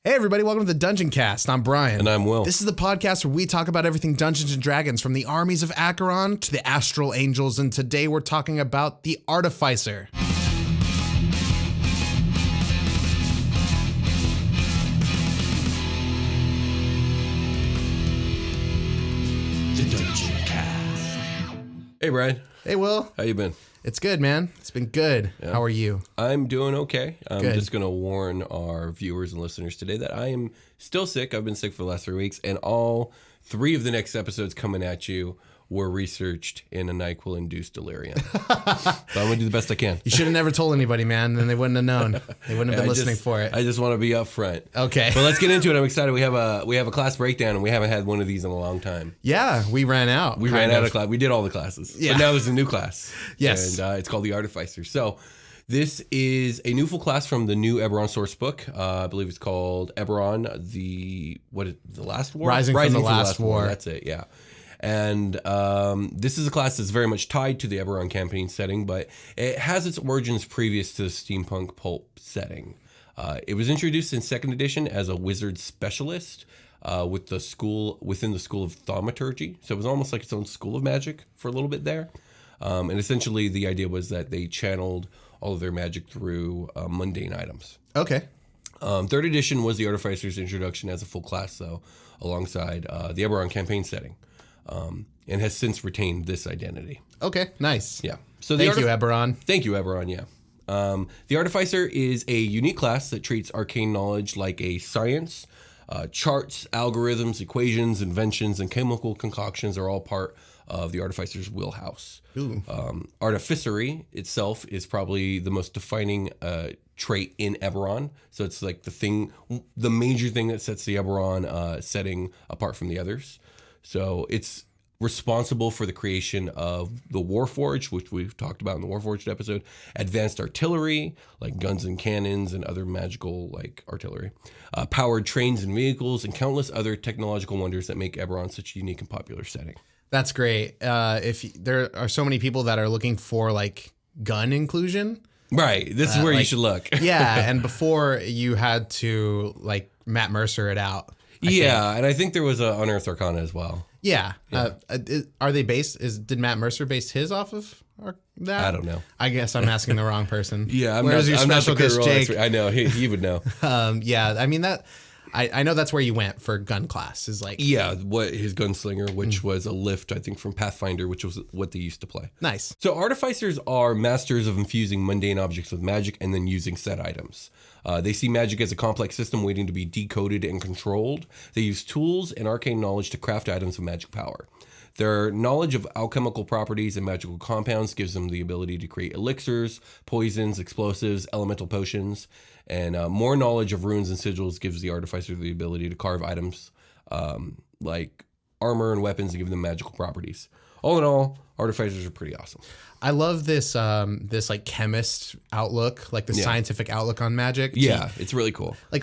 Hey everybody, welcome to the Dungeoncast. I'm Brian. And I'm Will. This is the podcast where we talk about everything Dungeons and Dragons, from the armies of Acheron to the astral angels, and today we're talking about the Artificer. The Dungeoncast. Hey Brian. Hey Will. How you been? It's good, man. It's been good. Yeah. How are you? I'm doing okay. I'm good. Just going to warn our viewers and listeners today that I am still sick. I've been sick for the last 3 weeks, and all 3 of the next episodes coming at you were researched in a NyQuil-induced delirium. So I'm going to do the best I can. You should have never told anybody, man, then they wouldn't have known. They wouldn't have been listening for it. I just want to be upfront. Okay. But let's get into it. I'm excited. We have a class breakdown, and we haven't had one of these in a long time. Yeah, we ran out. We ran out of class. We did all the classes. Yeah. But now there's a new class. Yes. And it's called the Artificer. So this is a new full class from the new Eberron source book. I believe it's called Eberron, the Last War? Rising from the Last War. That's it, yeah. And this is a class that's very much tied to the Eberron campaign setting, but it has its origins previous to the steampunk pulp setting. It was introduced in 2nd edition as a wizard specialist within the school of thaumaturgy. So it was almost like its own school of magic for a little bit there. And essentially the idea was that they channeled all of their magic through mundane items. Okay. 3rd edition was the Artificer's introduction as a full class, though, alongside the Eberron campaign setting. And has since retained this identity. Okay, nice. Yeah. So Thank you, Eberron. Thank you, Eberron, yeah. The Artificer is a unique class that treats arcane knowledge like a science. Charts, algorithms, equations, inventions, and chemical concoctions are all part of the Artificer's wheelhouse. Artificery itself is probably the most defining trait in Eberron. So it's like the major thing that sets the Eberron setting apart from the others. So it's responsible for the creation of the Warforged, which we've talked about in the Warforged episode, advanced artillery, like guns and cannons and other magical like artillery, powered trains and vehicles, and countless other technological wonders that make Eberron such a unique and popular setting. That's great. If there are so many people that are looking for like gun inclusion. Right. This is where you should look. Yeah. And before you had to like Matt Mercer it out. And I think there was a Unearthed Arcana as well. Yeah. Are they based? Did Matt Mercer base his off of that? I don't know. I guess I'm asking the wrong person. Yeah, I'm not the Jake? I know he would know. Yeah, I mean that. I know that's where you went for gun class is like. Yeah, what his gunslinger, which was a lift, I think, from Pathfinder, which was what they used to play. Nice. So Artificers are masters of infusing mundane objects with magic and then using said items. They see magic as a complex system waiting to be decoded and controlled. They use tools and arcane knowledge to craft items of magic power. Their knowledge of alchemical properties and magical compounds gives them the ability to create elixirs, poisons, explosives, elemental potions, and more knowledge of runes and sigils gives the Artificer the ability to carve items like armor and weapons and give them magical properties. All in all, Artificers are pretty awesome. I love this like chemist outlook, like the scientific outlook on magic. Yeah, it's really cool. Like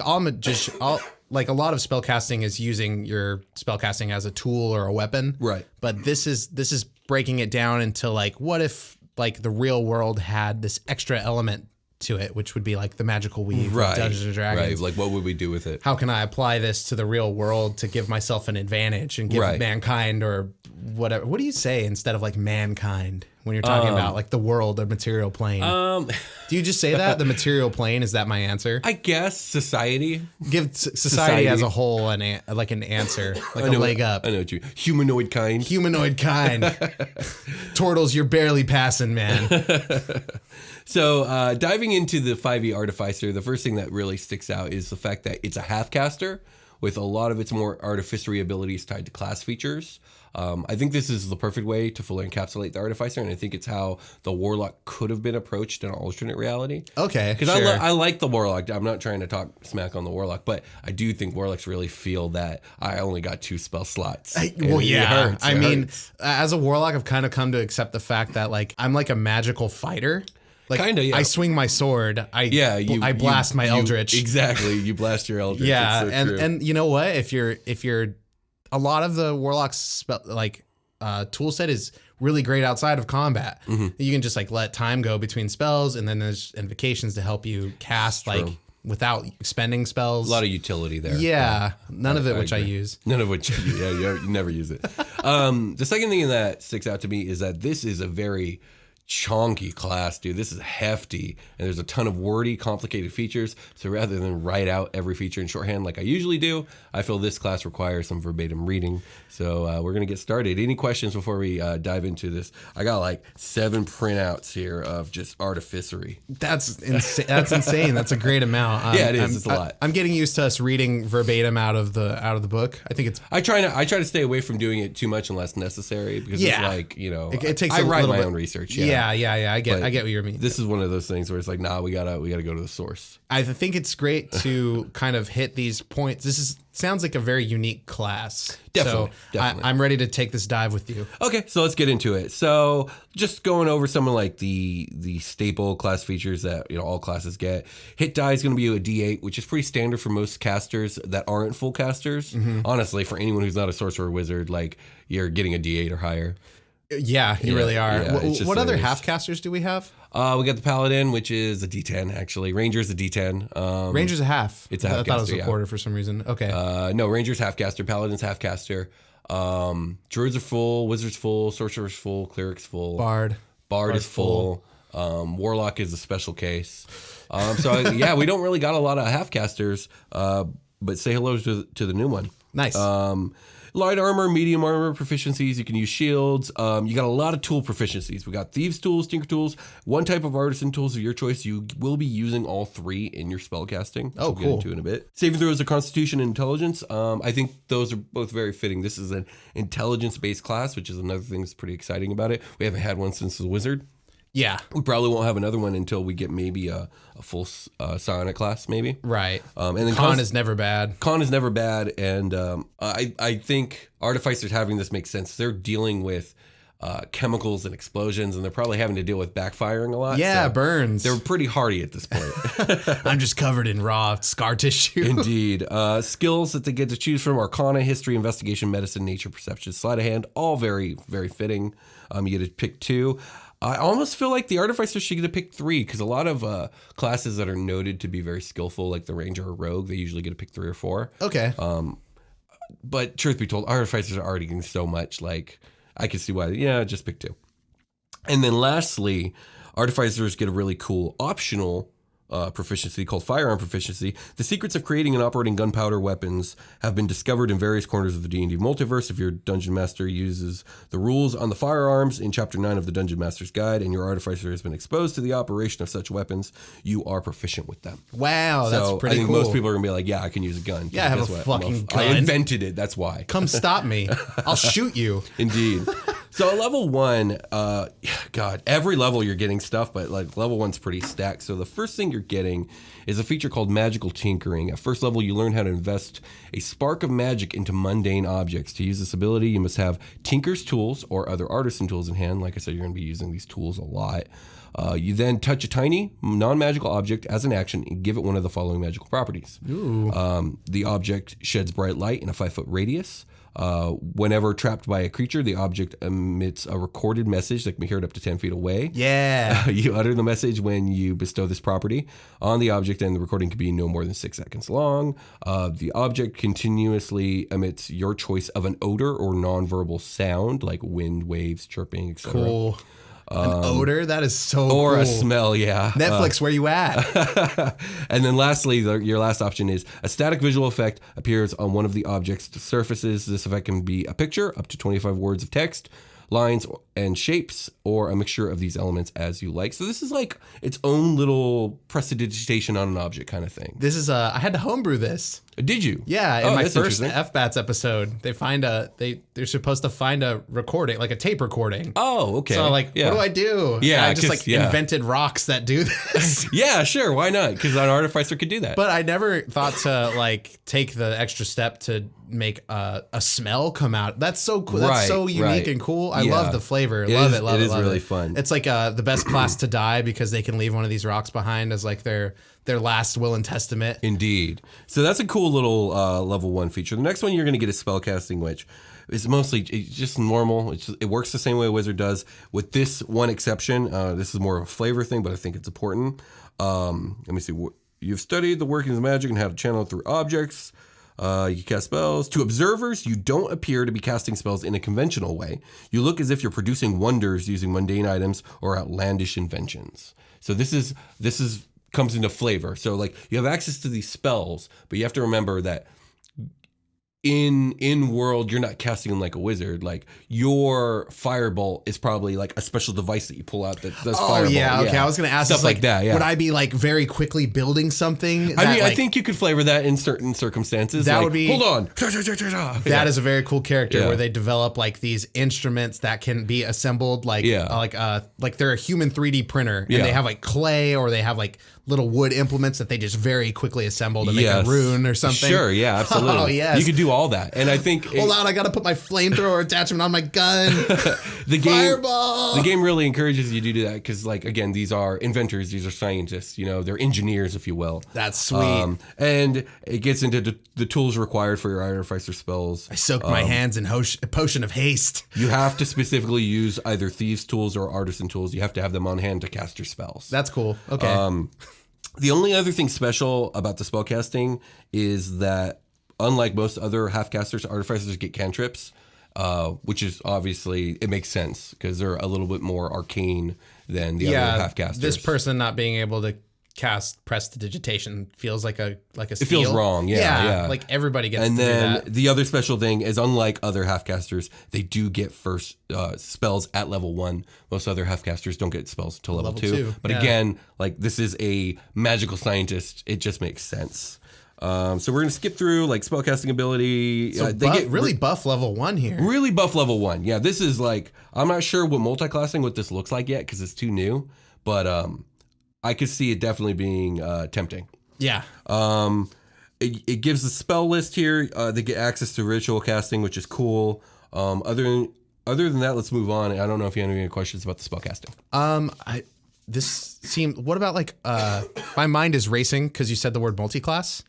like a lot of spellcasting is using your spellcasting as a tool or a weapon. Right. But this is breaking it down into like, what if like the real world had this extra element to it, which would be like the magical weave of Dungeons and Dragons. Right, like what would we do with it? How can I apply this to the real world to give myself an advantage and give mankind or whatever? What do you say instead of like mankind when you're talking about like the world or material plane? Do you just say that? The material plane? Is that my answer? I guess society. Give society as a whole an answer, like a leg up. I know what you humanoid kind. Humanoid kind. Turtles, you're barely passing, man. So diving into the 5e Artificer, the first thing that really sticks out is the fact that it's a half-caster with a lot of its more artificery abilities tied to class features. I think this is the perfect way to fully encapsulate the Artificer, and I think it's how the Warlock could have been approached in an alternate reality. Okay, because I like the Warlock. I'm not trying to talk smack on the Warlock, but I do think Warlocks really feel that I only got 2 spell slots. Well, yeah. It hurts. As a Warlock, I've kind of come to accept the fact that like I'm like a magical fighter. Like, kinda, yeah. I swing my sword. I blast my Eldritch. Exactly, you blast your Eldritch. Yeah, and you know what? If you're a lot of the Warlock's tool set is really great outside of combat. Mm-hmm. You can just like let time go between spells, and then there's invocations to help you cast like without expending spells. A lot of utility there. Yeah, none of it which I use. None of which you never use it. The second thing that sticks out to me is that this is a very chonky class, dude. This is hefty, and there's a ton of wordy, complicated features. So rather than write out every feature in shorthand like I usually do, I feel this class requires some verbatim reading. So we're gonna get started. Any questions before we dive into this? I got like 7 printouts here of just artificery. That's insane. That's insane. That's a great amount. Yeah, it is. It's a lot. I'm getting used to us reading verbatim out of the book. I think it's. I try to stay away from doing it too much unless necessary because it's like, you know, it takes. I write my own research. Yeah. I get what you mean. This is one of those things where it's like, nah, we gotta go to the source. I think it's great to kind of hit these points. Sounds like a very unique class. Definitely. I'm ready to take this dive with you. Okay, so let's get into it. So just going over some of like the staple class features that, you know, all classes get. Hit die is going to be a D8, which is pretty standard for most casters that aren't full casters. Mm-hmm. Honestly, for anyone who's not a sorcerer or wizard, like you're getting a D8 or higher. Yeah, you really are. Yeah, what other half casters do we have? We got the Paladin, which is a D10, actually. Ranger's a D10. Ranger's a half. It's a half caster, I thought it was a quarter for some reason. Okay. No, Ranger's half caster. Paladin's half caster. Druids are full. Wizards full. Sorcerer's full. Cleric's full. Bard is full. Warlock is a special case. So we don't really got a lot of half casters, but say hello to the new one. Nice. Light armor, medium armor proficiencies. You can use shields. You got a lot of tool proficiencies. We got thieves tools, tinker tools, one type of artisan tools of your choice. You will be using all 3 in your spell casting. Oh, we'll cool. Get into in a bit. Saving throws are Constitution and Intelligence. I think those are both very fitting. This is an intelligence-based class, which is another thing that's pretty exciting about it. We haven't had one since the wizard. Yeah. We probably won't have another one until we get maybe a full psionic class, maybe. Right. And then con is never bad. Con is never bad. And I think Artificers having this makes sense. They're dealing with chemicals and explosions, and they're probably having to deal with backfiring a lot. Yeah, so burns. They're pretty hardy at this point. I'm just covered in raw scar tissue. Indeed. Skills that they get to choose from: Arcana, History, Investigation, Medicine, Nature, Perception, Sleight of Hand. All very, very fitting. You get to pick 2. I almost feel like the Artificer should get to pick 3 because a lot of classes that are noted to be very skillful, like the Ranger or Rogue, they usually get to pick 3 or 4. Okay. But truth be told, Artificers are already getting so much. Like, I can see why. Yeah, just pick 2. And then lastly, Artificers get a really cool optional proficiency called Firearm Proficiency. The secrets of creating and operating gunpowder weapons have been discovered in various corners of the D&D multiverse. If your Dungeon Master uses the rules on the firearms in Chapter 9 of the Dungeon Master's Guide and your Artificer has been exposed to the operation of such weapons, you are proficient with them. Wow, that's pretty cool. I think most people are going to be like, yeah, I can use a gun. Yeah, I have a fucking gun. I invented it, that's why. Come stop me. I'll shoot you. Indeed. So at level 1, God, every level you're getting stuff, but like level 1's pretty stacked. So the first thing you're getting is a feature called Magical Tinkering. At first level, you learn how to invest a spark of magic into mundane objects. To use this ability, you must have Tinker's tools or other artisan tools in hand. Like I said, you're going to be using these tools a lot. You then touch a tiny non-magical object as an action and give it one of the following magical properties. The object sheds bright light in a 5-foot radius. Whenever trapped by a creature, the object emits a recorded message that can be heard up to 10 feet away. Yeah. You utter the message when you bestow this property on the object, and the recording can be no more than 6 seconds long. The object continuously emits your choice of an odor or nonverbal sound, like wind, waves, chirping, etc. Cool. An odor? That is so cool. Or a smell, yeah. Netflix, where you at? And then lastly, your last option is a static visual effect appears on one of the object's surfaces. This effect can be a picture, up to 25 words of text, lines and shapes, or a mixture of these elements as you like. So this is like its own little prestidigitation on an object kind of thing. This is I had to homebrew this. Did you? Yeah, in my first FBATS episode, they're supposed to find a recording, like a tape recording. Oh, okay. So what do I do? Yeah, and I just invented rocks that do this. Yeah, sure, why not? Because an Artificer could do that. But I never thought to take the extra step to make a smell come out. That's so cool. That's so unique and cool. I love the flavor. Love it. It is really fun. It's like the best class to die because they can leave one of these rocks behind as like their last will and testament. Indeed. So that's a cool little level 1 feature. The next one you're going to get is spellcasting, which is mostly just normal. It works the same way a wizard does, with this one exception. This is more of a flavor thing, but I think it's important. Let me see. you've studied the workings of magic and how to channel it through objects. You can cast spells. To observers, you don't appear to be casting spells in a conventional way. You look as if you're producing wonders using mundane items or outlandish inventions. So this comes into flavor. So like you have access to these spells, but you have to remember that in world, you're not casting them like a wizard. Like your firebolt is probably like a special device that you pull out that does firebolt. Yeah, okay. I was going to ask stuff like that. Yeah. Would I be like very quickly building something? I think you could flavor that in certain circumstances. That like, would be. Hold on. That is a very cool character where they develop like these instruments that can be assembled like they're a human 3D printer and they have like clay or they have like little wood implements that they just very quickly assemble to make a rune or something. Sure, yeah, absolutely. Oh, yes. You could do all that. And I think... Hold on, I got to put my flamethrower attachment on my gun. Fireball! The game really encourages you to do that because, like, again, these are inventors, these are scientists, you know, they're engineers, if you will. That's sweet. And it gets into the tools required for your Artificer spells. I soaked my hands in a potion of haste. You have to specifically use either thieves' tools or artisan tools. You have to have them on hand to cast your spells. That's cool. Okay. The only other thing special about the spellcasting is that, unlike most other half-casters, Artificers get cantrips, which is obviously, it makes sense because they're a little bit more arcane than the other half-casters. This person not being able to cast prestidigitation feels like a steal. It feels wrong, yeah. Like everybody gets and to do then that. The other special thing is, unlike other half-casters, they do get first spells at level 1. Most other half-casters don't get spells until level 2. But again, like this is a magical scientist. It just makes sense. So we're going to skip through like spellcasting ability. So they get really buff level 1 here. Really buff level 1. Yeah, this is like, I'm not sure what this looks like yet because it's too new. But I could see it definitely being tempting. Yeah. It gives the spell list here. They get access to ritual casting, which is cool. Other than that, let's move on. I don't know if you have any questions about the spell casting. What about like my mind is racing because you said the word multi-class.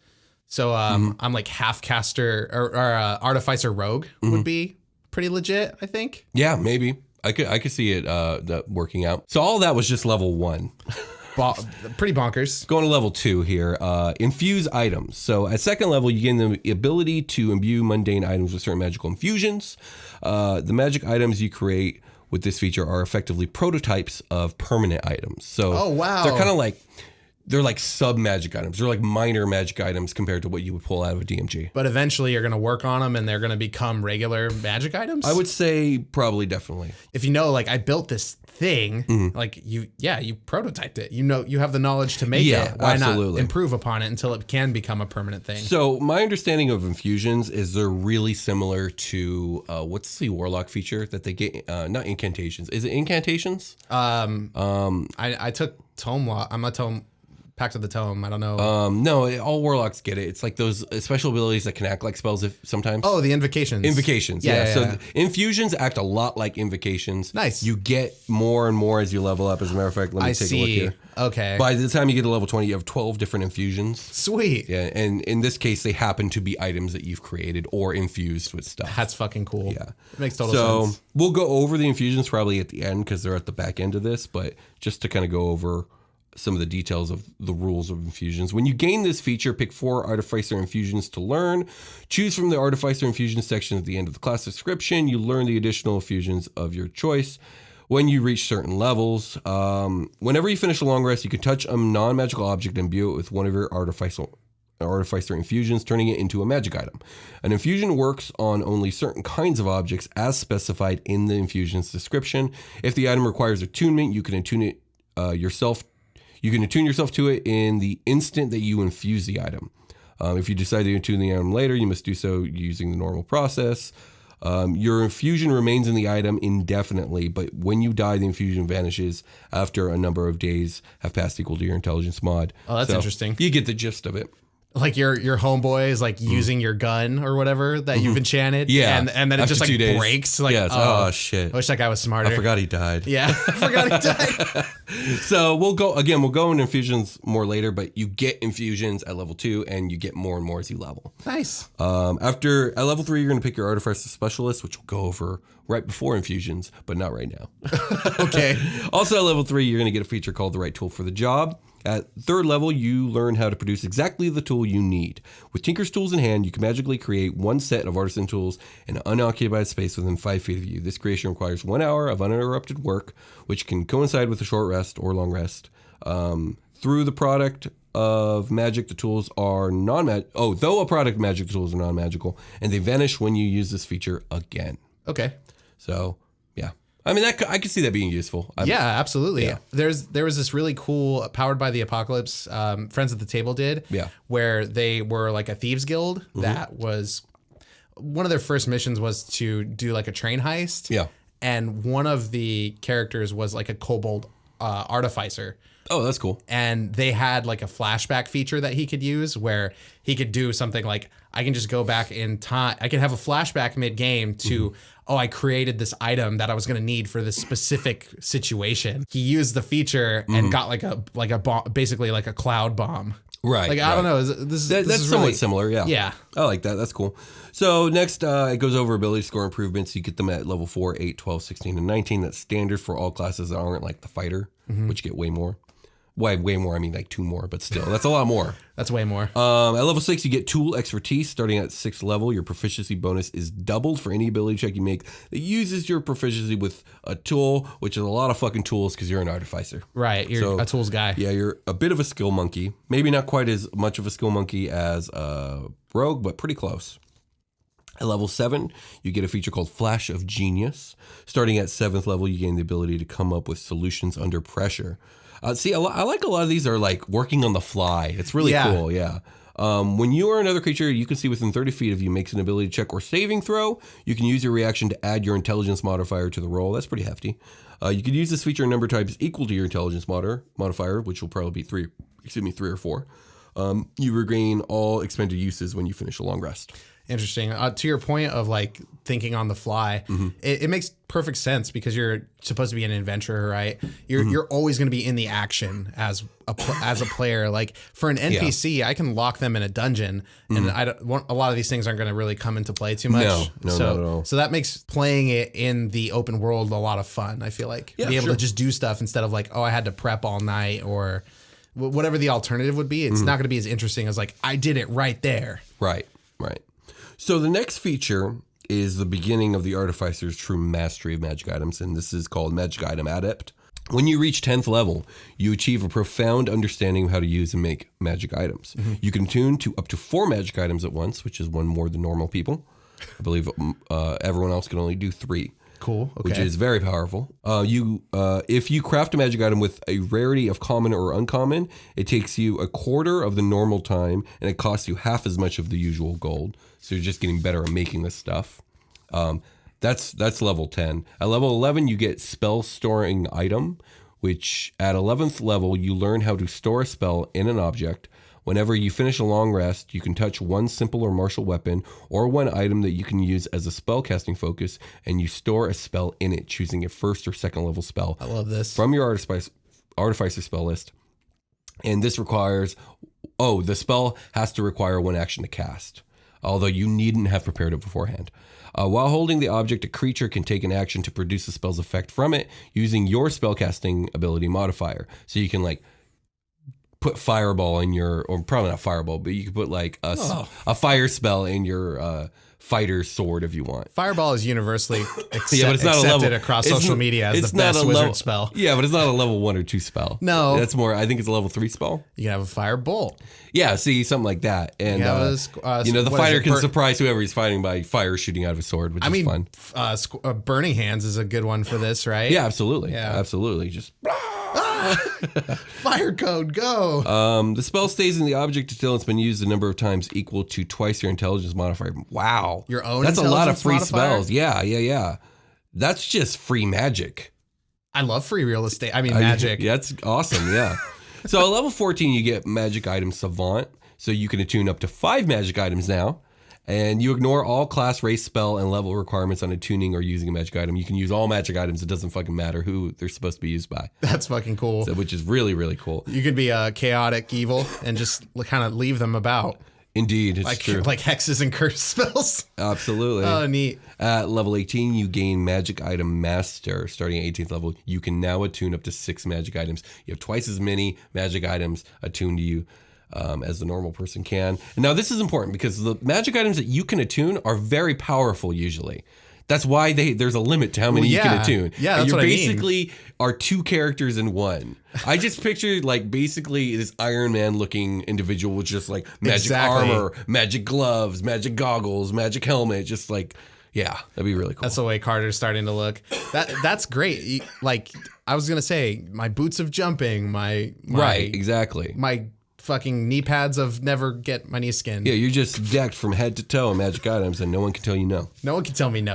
So I'm like half caster or Artificer rogue would be pretty legit, I think. Yeah, maybe. I could see it that working out. So all that was just level 1. Pretty bonkers. Going to level 2 here. Infuse items. So at second level, you gain the ability to imbue mundane items with certain magical infusions. The magic items you create with this feature are effectively prototypes of permanent items. So they're kind of like, they're like sub-magic items. They're like minor magic items compared to what you would pull out of a DMG. But eventually you're going to work on them and they're going to become regular magic items? I would say probably definitely. If you know, like I built this thing, like you prototyped it. You know, you have the knowledge to make it. Why not improve upon it until it can become a permanent thing? So my understanding of infusions is they're really similar to, what's the Warlock feature that they get? Not incantations. Is it incantations? I took Tome Law. I'm a Tome... Pact of the Tome. I don't know. No, all warlocks get it. It's like those special abilities that can act like spells sometimes. Oh, the invocations. Invocations, yeah. So infusions act a lot like invocations. Nice. You get more and more as you level up. As a matter of fact, let me take a look here. Okay. By the time you get to level 20, you have 12 different infusions. Sweet. Yeah, and in this case, they happen to be items that you've created or infused with stuff. That's fucking cool. Yeah. It makes total sense. So we'll go over the infusions probably at the end because they're at the back end of this, but just to kind of go over some of the details of the rules of infusions. When you gain this feature, pick 4 Artificer infusions to learn. Choose from the Artificer infusion section at the end of the class description. You learn the additional infusions of your choice. When you reach certain levels, whenever you finish a long rest, you can touch a non-magical object and imbue it with one of your Artificer infusions, turning it into a magic item. An infusion works on only certain kinds of objects as specified in the infusion's description. If the item requires attunement, you can attune it yourself. You can attune yourself to it in the instant that you infuse the item. If you decide to attune the item later, you must do so using the normal process. Your infusion remains in the item indefinitely, but when you die, the infusion vanishes after a number of days have passed equal to your intelligence mod. Oh, that's interesting. You get the gist of it. Like your homeboy is like using your gun or whatever that you've enchanted. Yeah. And then it just like breaks. Like, yes. Oh, shit. I wish that guy was smarter. I forgot he died. Yeah. I forgot he died. So we'll go into infusions more later, but you get infusions at level 2 and you get more and more as you level. Nice. At level 3, you're going to pick your Artificer Specialist, which we'll go over right before infusions, but not right now. Okay. Also at level 3, you're going to get a feature called the right tool for the job. At 3rd level, you learn how to produce exactly the tool you need. With Tinker's tools in hand, you can magically create one set of artisan tools in an unoccupied space within 5 feet of you. This creation requires 1 hour of uninterrupted work, which can coincide with a short rest or long rest. Through the product of magic, the tools are non-magical. Though a product of magic, the tools are non-magical, and they vanish when you use this feature again. Okay. So, yeah. I mean, I could see that being useful. Yeah, absolutely. Yeah. There was this really cool Powered by the Apocalypse Friends at the Table did, where they were like a thieves guild that was one of their first missions was to do like a train heist. Yeah. And one of the characters was like a kobold artificer. Oh, that's cool. And they had like a flashback feature that he could use where he could do something like, I can just go back in time. I can have a flashback mid-game to, I created this item that I was going to need for this specific situation. He used the feature and got like a bomb, basically like a cloud bomb. Right. Like, I don't know. This is somewhat really similar. Yeah. Yeah. I like that. That's cool. So next, it goes over ability score improvements. You get them at level 4, 8, 12, 16, and 19. That's standard for all classes that aren't like the fighter, which get way more. Way more. I mean, like 2 more, but still, that's a lot more. That's way more. At level 6, you get tool expertise. Starting at 6th level, your proficiency bonus is doubled for any ability check you make that uses your proficiency with a tool, which is a lot of fucking tools because you're an artificer. Right. You're a tools guy. Yeah, you're a bit of a skill monkey. Maybe not quite as much of a skill monkey as a rogue, but pretty close. At level 7, you get a feature called Flash of Genius. Starting at 7th level, you gain the ability to come up with solutions under pressure. I like a lot of these are like working on the fly. It's really cool, yeah. When you or another creature you can see within 30 feet of you makes an ability check or saving throw, you can use your reaction to add your intelligence modifier to the roll. That's pretty hefty. You could use this feature in number types equal to your intelligence modifier, which will probably be 3 or 4. You regain all expended uses when you finish a long rest. Interesting. To your point of like thinking on the fly, it makes perfect sense because you're supposed to be an adventurer, right? You're always going to be in the action as a player. Like for an NPC, I can lock them in a dungeon, and a lot of these things aren't going to really come into play too much. No, not at all. So that makes playing it in the open world a lot of fun. I feel like be able to just do stuff instead of like, I had to prep all night or whatever the alternative would be. It's not going to be as interesting as like I did it right there. Right. So the next feature is the beginning of the Artificer's true mastery of magic items, and this is called Magic Item Adept. When you reach 10th level, you achieve a profound understanding of how to use and make magic items. You can tune to up to 4 magic items at once, which is one more than normal people. I believe everyone else can only do 3. Cool. Okay. Which is very powerful. If you craft a magic item with a rarity of common or uncommon, it takes you a quarter of the normal time, and it costs you half as much of the usual gold. So you're just getting better at making this stuff. That's level 10. At level 11, you get spell storing item, which at 11th level, you learn how to store a spell in an object. Whenever you finish a long rest, you can touch one simple or martial weapon or one item that you can use as a spellcasting focus, and you store a spell in it, choosing a 1st or 2nd level spell. I love this. From your Artificer spell list. And this requires, the spell has to require 1 action to cast, although you needn't have prepared it beforehand. While holding the object, a creature can take an action to produce the spell's effect from it using your spellcasting ability modifier. So you can like put fireball in your, or probably not fireball, but you could put like a fire spell in your fighter's sword if you want. Fireball is universally accepted across social media as the best wizard spell. Yeah, but it's not a level 1 or 2 spell. No. That's more, I think it's a level 3 spell. You can have a fire bolt. Yeah, see, something like that. And, the fighter can surprise whoever he's fighting by fire shooting out of his sword, which is fun. Burning Hands is a good one for this, right? Yeah, absolutely. Yeah. Absolutely. Just... Fire code, go. The spell stays in the object until it's been used a number of times equal to twice your intelligence modifier. Wow. Your own That's a lot of free modifier? spells. Yeah. That's just free magic. I love free real estate. I mean, magic. That's awesome, yeah. So at level 14, you get magic item Savant. So you can attune up to 5 magic items now. And you ignore all class, race, spell, and level requirements on attuning or using a magic item. You can use all magic items. It doesn't fucking matter who they're supposed to be used by. That's fucking cool. So, which is really, really cool. You could be a chaotic evil and just kind of leave them about. Indeed, it's true. Like hexes and curse spells. Absolutely. Oh, neat. At level 18, you gain Magic Item Master. Starting at 18th level, you can now attune up to 6 magic items. You have twice as many magic items attuned to you as the normal person can. And now this is important because the magic items that you can attune are very powerful usually. That's why there's a limit to how many you can attune. Yeah, that's what I mean. You basically are 2 characters in one. I just pictured like basically this Iron Man looking individual with just like magic armor, magic gloves, magic goggles, magic helmet, just like, yeah, that'd be really cool. That's the way Carter's starting to look. That's great. Like I was gonna say, my boots of jumping, my right, exactly. My fucking knee pads of never get my knee skin. Yeah, you're just decked from head to toe in magic items, and no one can tell you no. No one can tell me no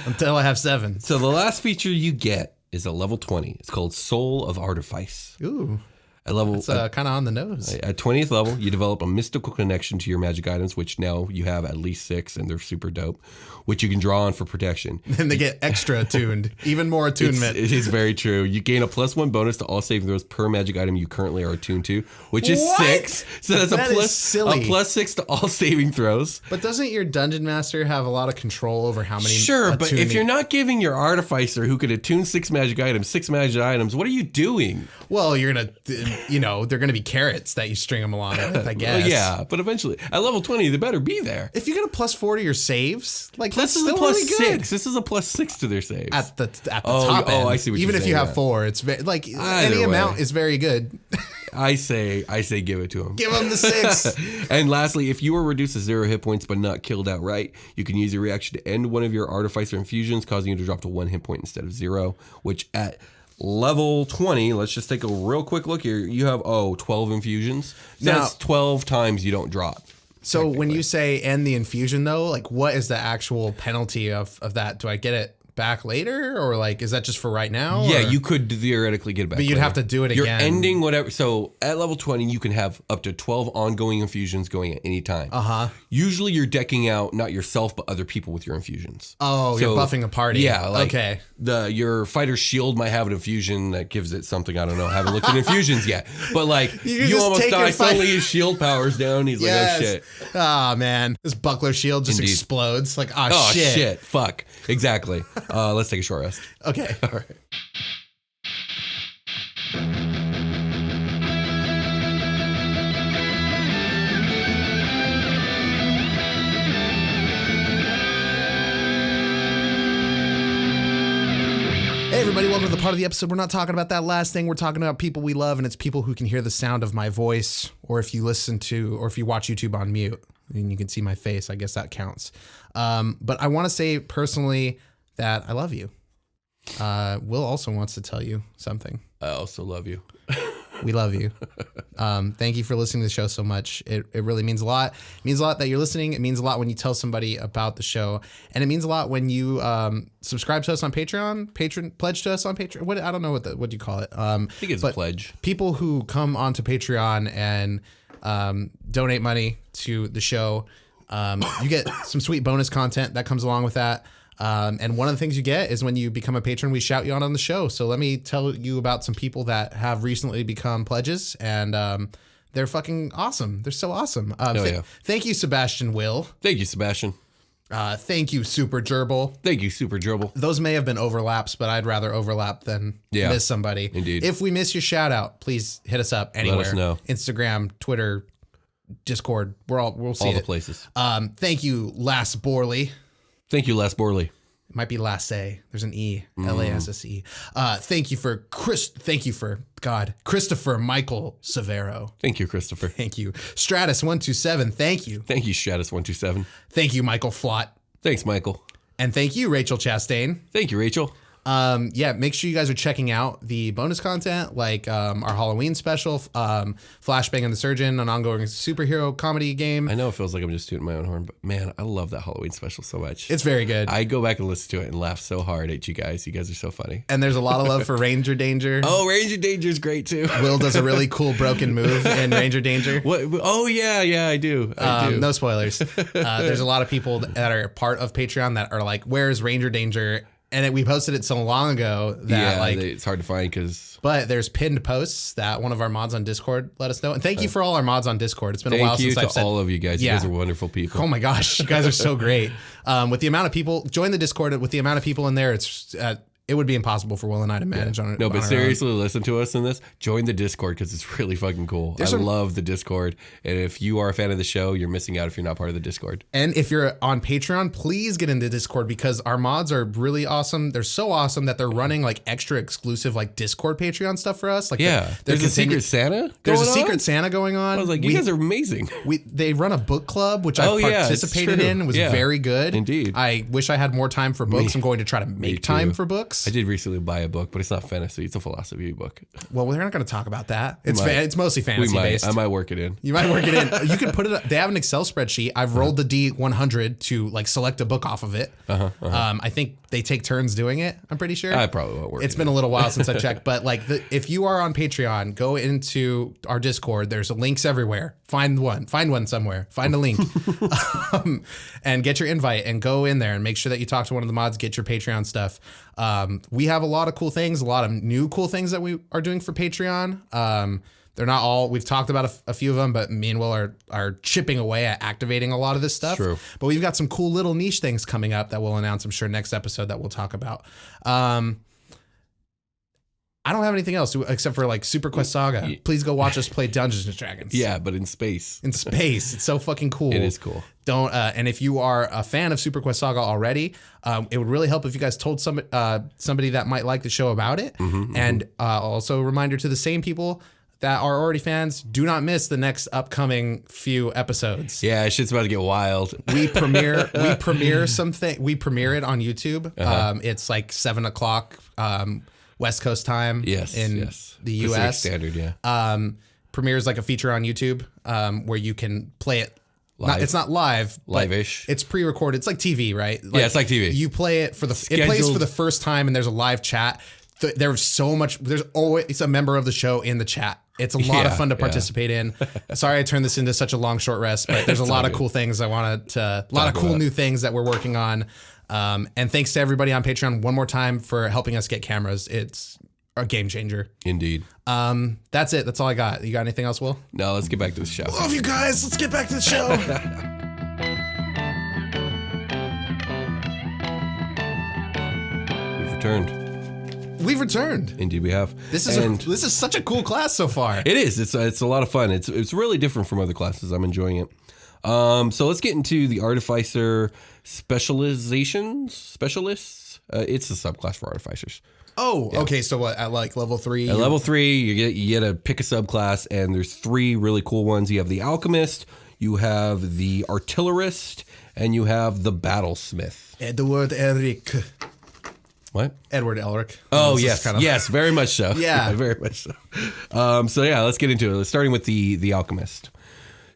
until I have 7. So the last feature you get is at level 20. It's called Soul of Artifice. Ooh. At level, it's kind of on the nose. At 20th level, you develop a mystical connection to your magic items, which now you have at least 6, and they're super dope, which you can draw on for protection. And they get extra attuned, even more attunement. It is very true. You gain a +1 bonus to all saving throws per magic item you currently are attuned to, which is 6. So that's that a +6 to all saving throws. But doesn't your Dungeon Master have a lot of control over how many? Sure, but if you're not giving your Artificer, who could attune 6 magic items, what are you doing? Well, you're gonna, they're gonna be carrots that you string them along with, I guess. Well, yeah, but eventually at level 20, they better be there. If you get a +4 to your saves, like this is a +6. This is a +6 to their saves at the top end. Oh, I see what even you're saying. Even if you have 4, it's like any amount is very good. I say give it to him. Give him the 6. And lastly, if you are reduced to 0 hit points but not killed outright, you can use your reaction to end one of your Artificer infusions, causing you to drop to 1 hit point instead of 0, which at level 20, let's just take a real quick look here. You have 12 infusions. So now, that's 12 times you don't drop. So when you say end the infusion though, like what is the actual penalty of that? Do I get it back later, or like is that just for right now? Yeah, or? you could theoretically get it back. But you'd have to do it again. You're ending whatever. So at level 20, you can have up to 12 ongoing infusions going at any time. Usually you're decking out not yourself but other people with your infusions. Oh, so, you're buffing a party. Yeah, like okay. Your fighter's shield might have an infusion that gives it something. I don't know. I haven't looked at infusions yet. But like you almost die. Suddenly his shield powers down. He's like, oh shit. Oh man, this buckler shield just explodes. Like oh shit. Fuck. Exactly. Let's take a short rest. Okay. All right. Hey everybody, welcome to the part of the episode. We're not talking about that last thing. We're talking about people we love, and it's people who can hear the sound of my voice, or if you watch YouTube on mute, and you can see my face, I guess that counts. But I want to say personally that I love you. Will also wants to tell you something. I also love you. We love you. Thank you for listening to the show so much. It really means a lot. It means a lot that you're listening. It means a lot when you tell somebody about the show. And it means a lot when you subscribe to us on Patreon, pledge to us on Patreon. I don't know what do you call it? I think it's a pledge. People who come onto Patreon and donate money to the show, you get some sweet bonus content that comes along with that. And one of the things you get is when you become a patron, we shout you out on the show. So let me tell you about some people that have recently become pledges, and they're fucking awesome. They're so awesome. Thank you, Sebastian Will. Thank you, Sebastian. Thank you, Super Gerbil. Thank you, Super Gerbil. Those may have been overlaps, but I'd rather overlap than miss somebody. Indeed. If we miss your shout out, please hit us up anywhere. Let us know. Instagram, Twitter, Discord. We'll see all it. the places. Thank you, Lass Borley. Thank you, Les Borley. It might be Lasse. There's an E. Lasse. Thank you for Christopher Michael Severo. Thank you, Christopher. Thank you. Stratus127. Thank you. Thank you, Stratus127. Thank you, Michael Flott. Thanks, Michael. And thank you, Rachel Chastain. Thank you, Rachel. Make sure you guys are checking out the bonus content, like our Halloween special, Flashbang and the Surgeon, an ongoing superhero comedy game. I know it feels like I'm just tooting my own horn, but man, I love that Halloween special so much. It's very good. I go back and listen to it and laugh so hard at you guys. You guys are so funny. And there's a lot of love for Ranger Danger. Oh, Ranger Danger is great too. Will does a really cool broken move in Ranger Danger. What? Oh yeah, I do. No spoilers. There's a lot of people that are part of Patreon that are like, "Where's Ranger Danger?" And we posted it so long ago that it's hard to find But there's pinned posts that one of our mods on Discord let us know. And thank you for all our mods on Discord. It's been a while since I've said. Thank you to all of you guys. You guys are wonderful people. Oh my gosh, you guys are so great. With the amount of people, join the Discord. With the amount of people in there, it would be impossible for Will and I to manage on it. No, but seriously, listen to us in this. Join the Discord because it's really fucking cool. I love the Discord. And if you are a fan of the show, you're missing out if you're not part of the Discord. And if you're on Patreon, please get into Discord because our mods are really awesome. They're so awesome that they're running like extra exclusive like Discord Patreon stuff for us. Like there's a Secret Santa. There's a Secret Santa going on. I was like, you guys are amazing. They run a book club, which I participated in. It was very good. Indeed. I wish I had more time for books. I'm going to try to make time for books. I did recently buy a book, but it's not fantasy. It's a philosophy book. Well, we're not going to talk about that. It's mostly fantasy based. I might work it in. You might work it in. You could put it. They have an Excel spreadsheet. I've rolled the D100 to like select a book off of it. I think they take turns doing it. I'm pretty sure. I probably won't work. It's been a little while since I checked, but like if you are on Patreon, go into our Discord. There's links everywhere. Find one somewhere. Find a link, and get your invite and go in there and make sure that you talk to one of the mods. Get your Patreon stuff. We have a lot of cool things, a lot of new cool things that we are doing for Patreon. They're not all, we've talked about a few of them, but me and Will are chipping away at activating a lot of this stuff. True. But we've got some cool little niche things coming up that we'll announce, I'm sure, next episode that we'll talk about. I don't have anything else except for like Super Quest Saga. Please go watch us play Dungeons and Dragons. Yeah, but in space. In space. It's so fucking cool. It is cool. And if you are a fan of Super Quest Saga already, it would really help if you guys told somebody that might like the show about it. And also a reminder to the same people that are already fans, do not miss the next upcoming few episodes. Yeah, shit's about to get wild. We premiere something. We premiere it on YouTube. It's like 7:00 West Coast time. In the US. Pacific Standard, Premieres like a feature on YouTube where you can play it. Live. It's not live. Live-ish. It's pre-recorded. It's like TV, right? Like, it's like TV. You play it it plays for the first time and there's a live chat. There's so much. There's always a member of the show in the chat. It's a lot of fun to participate in. Sorry I turned this into such a long short rest, but there's a lot of cool things I wanted to, a lot of cool new things that we're working on. And thanks to everybody on Patreon one more time for helping us get cameras. It's a game changer. Indeed. That's it. That's all I got. You got anything else, Will? No, let's get back to the show. Love you guys. Let's get back to the show. We've returned. Indeed, we have. This is such a cool class so far. It is. It's a lot of fun. It's really different from other classes. I'm enjoying it. So let's get into the Artificer specialists. It's a subclass for Artificers. Oh, okay. So what, at like level 3? At level 3, you get to pick a subclass, and there's 3 really cool ones. You have the Alchemist, you have the Artillerist, and you have the Battlesmith. Edward Eric. What? Edward Elric. Oh, yes. Yes, very much so. Yeah. Very much so. So yeah, let's get into it. Starting with the Alchemist.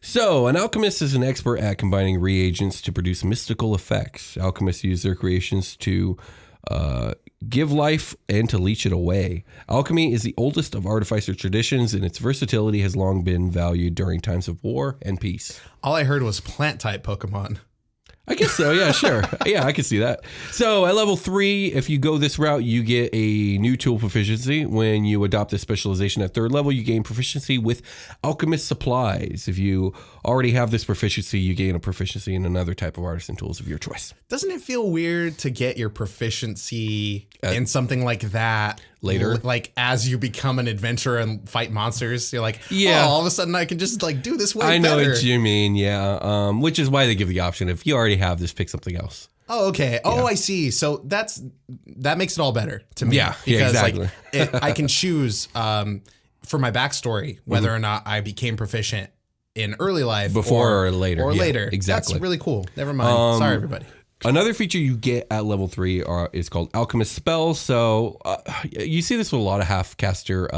So, an alchemist is an expert at combining reagents to produce mystical effects. Alchemists use their creations to give life and to leech it away. Alchemy is the oldest of Artificer traditions, and its versatility has long been valued during times of war and peace. All I heard was plant-type Pokemon. I guess so, yeah, sure. Yeah, I can see that. So at level 3, if you go this route, you get a new tool proficiency. When you adopt this specialization at 3rd level, you gain proficiency with Alchemist Supplies. If you already have this proficiency, you gain a proficiency in another type of artisan tools of your choice. Doesn't it feel weird to get your proficiency in something like that later? Like as you become an adventurer and fight monsters, you're like, yeah, all of a sudden I can just like do this way better. I know what you mean, yeah. Which is why they give the option. If you already have this, pick something else. Oh, okay. Oh, yeah. I see. So that makes it all better to me. Yeah, because exactly. I can choose for my backstory whether or not I became proficient in early life before or later. Or later. Exactly. That's really cool. Never mind. Sorry, everybody. Another feature you get at level 3 is called Alchemist Spells. So you see this with a lot of half-caster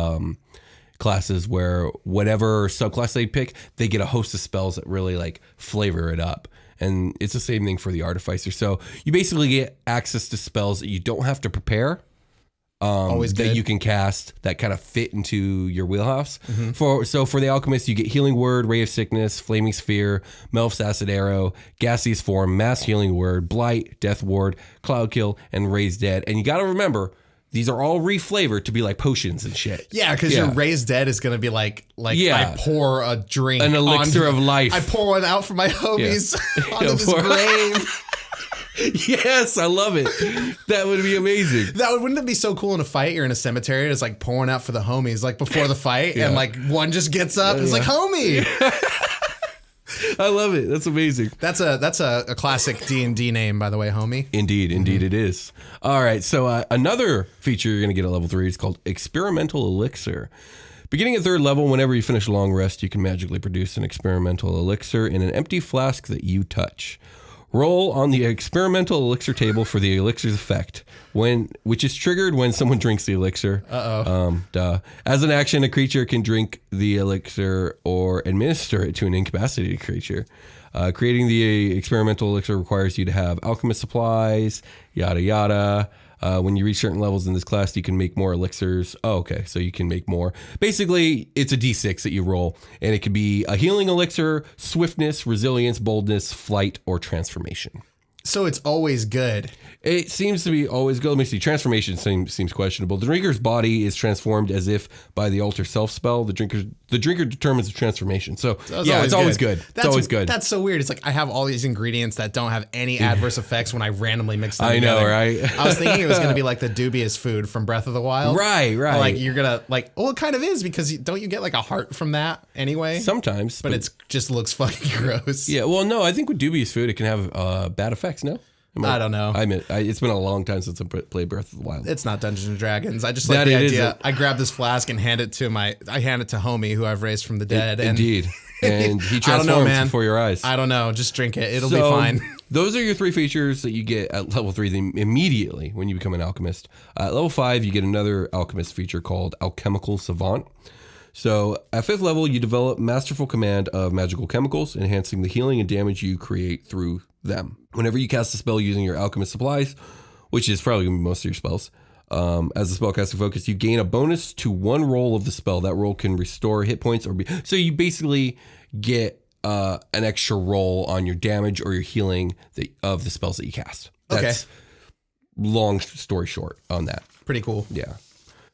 classes where whatever subclass they pick, they get a host of spells that really like flavor it up. And it's the same thing for the Artificer. So you basically get access to spells that you don't have to prepare. Always that good. you can cast that kind of fit into your wheelhouse. For the Alchemist, you get Healing Word, Ray of Sickness, Flaming Sphere, Melf's Acid Arrow, Gaseous Form, Mass Healing Word, Blight, Death Ward, Cloud Kill, and Raise Dead. And you got to remember, these are all reflavored to be like potions and shit. Yeah, because your Raised Dead is going to be like I pour a drink. An elixir of life. I pour one out for my homies onto this grave. Yes, I love it. That would be amazing. Wouldn't it be so cool in a fight? You're in a cemetery, it's like pouring out for the homies, like before the fight, and like one just gets up, it's like, homie. I love it. That's amazing. That's a classic D&D name, by the way, homie. Indeed, it is. All right, so another feature you're going to get at level 3 is called Experimental Elixir. Beginning at 3rd level, whenever you finish a long rest, you can magically produce an experimental elixir in an empty flask that you touch. Roll on the experimental elixir table for the elixir's effect, which is triggered when someone drinks the elixir. As an action, a creature can drink the elixir or administer it to an incapacitated creature. Creating the experimental elixir requires you to have alchemist supplies, yada yada. When you reach certain levels in this class, you can make more elixirs. Oh, okay, so you can make more. Basically, it's a d6 that you roll, and it could be a healing elixir, swiftness, resilience, boldness, flight, or transformation. So it's always good. It seems to be always good. Let me see. Transformation seems questionable. The drinker's body is transformed as if by the alter self spell. The drinker determines the transformation. So it's always good. It's always good. That's so weird. It's like I have all these ingredients that don't have any adverse effects when I randomly mix them together. I know, right? I was thinking it was going to be like the dubious food from Breath of the Wild. Right. Like you're going to well, it kind of is because don't you get like a heart from that anyway? Sometimes. But it just looks fucking gross. Yeah, well, no, I think with dubious food, it can have bad effects, no? I don't know. I mean, it's been a long time since I played Breath of the Wild. It's not Dungeons and Dragons. I just like the idea. I grab this flask and hand it to homie who I've raised from the dead. Indeed. And he transforms before your eyes. I don't know. Just drink it. It'll be fine. Those are your 3 features that you get at level 3 immediately when you become an alchemist. At level 5, you get another alchemist feature called Alchemical Savant. So at 5th level, you develop masterful command of magical chemicals, enhancing the healing and damage you create through them. Whenever you cast a spell using your alchemist supplies, which is probably going to be most of your spells, as a spellcasting focus, you gain a bonus to 1 roll of the spell. That roll can restore hit points so you basically get an extra roll on your damage or your healing of the spells that you cast. That's long story short on that. Pretty cool. Yeah.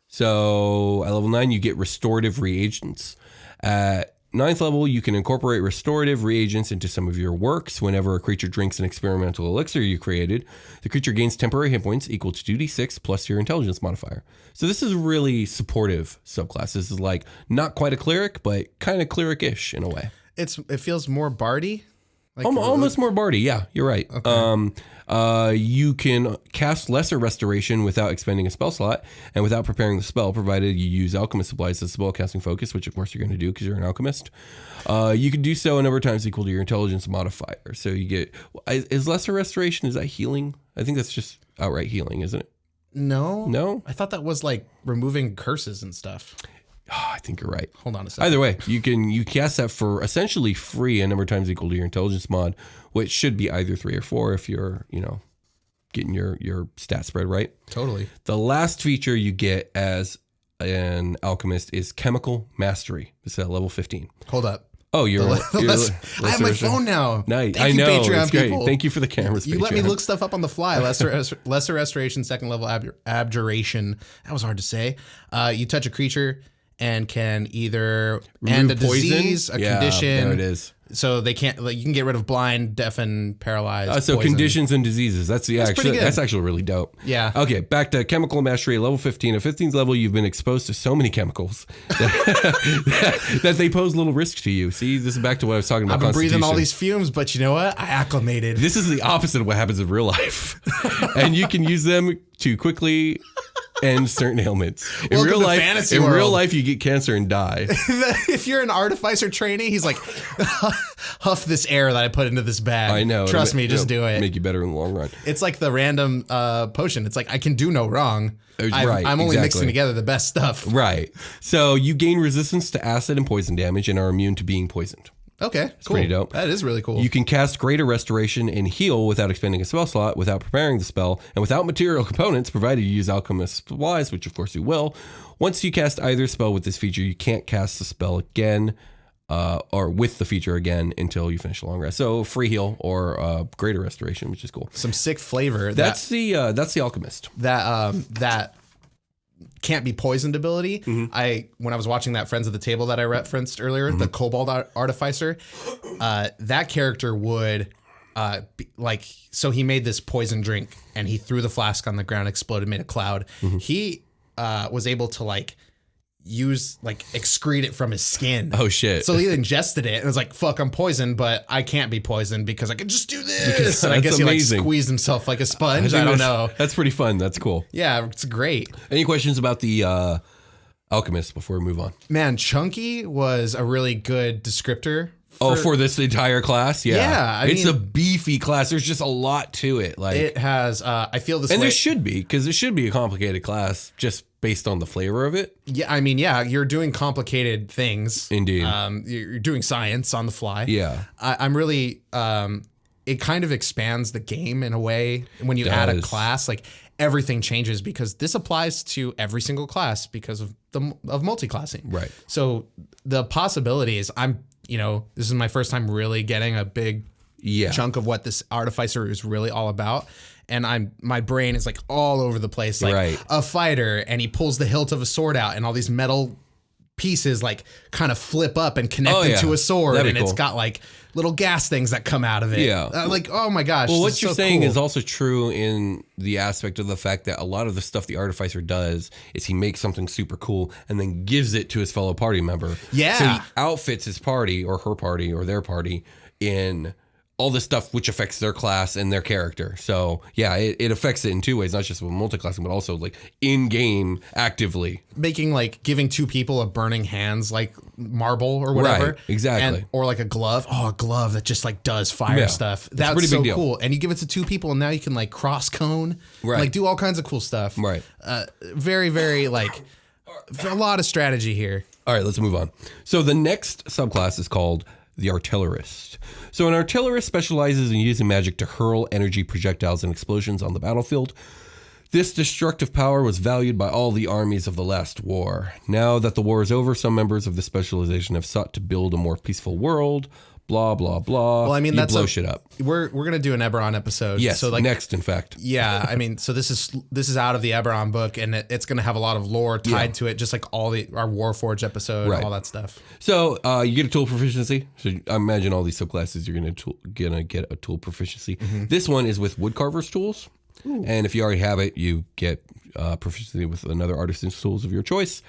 So at level 9, you get Restorative Reagents. At 9th level, you can incorporate Restorative Reagents into some of your works. Whenever a creature drinks an experimental elixir you created, the creature gains temporary hit points equal to 2d6 plus your intelligence modifier. So this is a really supportive subclass. This is like not quite a cleric, but kind of cleric-ish in a way. It feels more bardy. Like Almost more bardy. Yeah, you're right. Okay. You can cast Lesser Restoration without expending a spell slot and without preparing the spell, provided you use alchemist supplies as spell casting focus, which of course you're going to do because you're an alchemist. You can do so a number of times equal to your intelligence modifier. So you get, is Lesser Restoration, is that healing? I think that's just outright healing, isn't it? No? I thought that was like removing curses and stuff. Oh, I think you're right. Hold on a second. Either way, you cast that for essentially free a number of times equal to your intelligence mod, which should be either 3 or 4 if you're, getting your stat spread right. Totally. The last feature you get as an alchemist is Chemical Mastery. It's at level 15. Hold up. Oh, you're I have my phone now. Nice. Thank you, I know. Patreon It's great. people. Thank you for the cameras. You Patreon. let me look stuff up on the fly. Lesser Restoration, 2nd level Abjuration. That was hard to say. You touch a creature and can either end a disease, a condition. There it is. So they can't. You can get rid of blind, deafen, paralyzed. So poison. Conditions and diseases. That's pretty good. That's actually really dope. Yeah. Okay, back to Chemical Mastery, level 15. At 15th level, you've been exposed to so many chemicals that they pose little risk to you. See, this is back to what I was talking about. I've been breathing all these fumes, but you know what? I acclimated. This is the opposite of what happens in real life, and you can use them to quickly end certain ailments. In real life, you get cancer and die. If you're an Artificer trainee, he's like, huff this air that I put into this bag. I know. Trust me, just do it. Make you better in the long run. It's like the random potion. It's like, I can do no wrong. I'm only mixing together the best stuff. Right. So you gain resistance to acid and poison damage and are immune to being poisoned. Okay, It's cool. pretty dope. That is really cool. You can cast Greater Restoration and heal without expending a spell slot, without preparing the spell, and without material components, provided you use Alchemist Supplies, which of course you will. Once you cast either spell with this feature, you can't cast the spell again, or with the feature again until you finish a long rest. So free heal or Greater Restoration, which is cool. Some sick flavor. That's the Alchemist. That can't be poisoned ability. When I was watching that Friends of the Table that I referenced earlier, the Kobold Artificer, that character would so he made this poison drink and he threw the flask on the ground, exploded, made a cloud. He was able to excrete it from his skin. Oh shit. So he ingested it and was like, fuck, I'm poisoned, but I can't be poisoned because I can just do this. And I guess he squeezed himself like a sponge. I don't know. That's pretty fun. That's cool. Yeah, it's great. Any questions about the Alchemist before we move on? Man, chunky was a really good descriptor. For this entire class? Yeah. Yeah. It's a beefy class. There's just a lot to it. It has, I feel this way. And there should be, because it should be a complicated class just based on the flavor of it. Yeah, I mean, you're doing complicated things. Indeed. You're doing science on the fly. Yeah. I'm really, it kind of expands the game in a way when you add a class, everything changes because this applies to every single class because of multi-classing. Right. So the possibilities, this is my first time really getting a big chunk of what this Artificer is really all about. And my brain is all over the place, a fighter, and he pulls the hilt of a sword out and all these metal pieces kind of flip up and connect into a sword. And it's got little gas things that come out of it. Yeah. Oh my gosh. Well, what you're saying is also true in the aspect of the fact that a lot of the stuff the Artificer does is he makes something super cool and then gives it to his fellow party member. Yeah. So he outfits his party or her party or their party in all this stuff which affects their class and their character. So yeah, it affects it in two ways, not just with multi-classing, but also in game actively. Making giving two people a burning hands marble or whatever. Right, exactly. Or a glove. Oh, a glove that just does fire stuff. That's pretty so big deal. cool. And you give it to two people and now you can cross cone. Right. Do all kinds of cool stuff. Right. Very, very a lot of strategy here. All right, let's move on. So the next subclass is called the Artillerist. So an artillerist specializes in using magic to hurl energy projectiles and explosions on the battlefield. This destructive power was valued by all the armies of the last war. Now that the war is over, some members of the specialization have sought to build a more peaceful world. Blah, blah, blah. Well, I mean, that's blow shit up. We're going to do an Eberron episode. Yes, so next, in fact. Yeah, I mean, so this is out of the Eberron book, and it's going to have a lot of lore tied to it, just like all our Warforged episode, all that stuff. So you get a tool proficiency. So I imagine all these subclasses, you're going to get a tool proficiency. This one is with Woodcarver's tools. Ooh. And if you already have it, you get proficiency with another artisan's tools of your choice.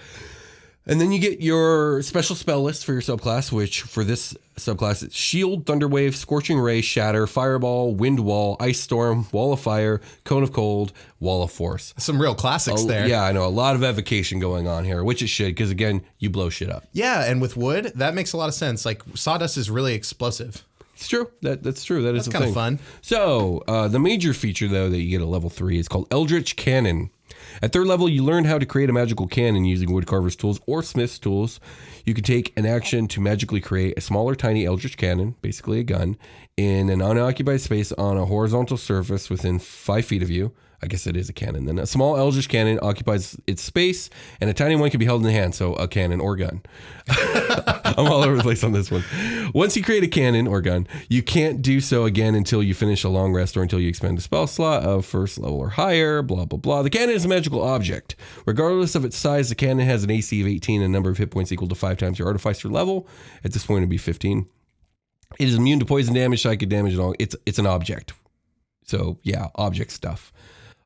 And then you get your special spell list for your subclass, which for this subclass, it's Shield, Thunderwave, Scorching Ray, Shatter, Fireball, Wind Wall, Ice Storm, Wall of Fire, Cone of Cold, Wall of Force. Some real classics there. Yeah, I know. A lot of evocation going on here, which it should, because again, you blow shit up. Yeah, and with wood, that makes a lot of sense. Sawdust is really explosive. It's true. That's true. That's kind of fun. So the major feature, though, that you get at level 3 is called Eldritch Cannon. At 3rd level, you learn how to create a magical cannon using Woodcarver's tools or Smith's tools. You can take an action to magically create a smaller, tiny Eldritch cannon, basically a gun, in an unoccupied space on a horizontal surface within 5 feet of you. I guess it is a cannon. Then a small Eldritch cannon occupies its space, and a tiny one can be held in the hand, so a cannon or gun. I'm all over the place on this one. Once you create a cannon or gun, you can't do so again until you finish a long rest or until you expend a spell slot of 1st level or higher, blah, blah, blah. The cannon is a magical object. Regardless of its size, the cannon has an AC of 18 and a number of hit points equal to 5 times your Artificer level. At this point, it'd be 15. It is immune to poison damage, psychic damage, and all. It's an object. So, yeah, object stuff.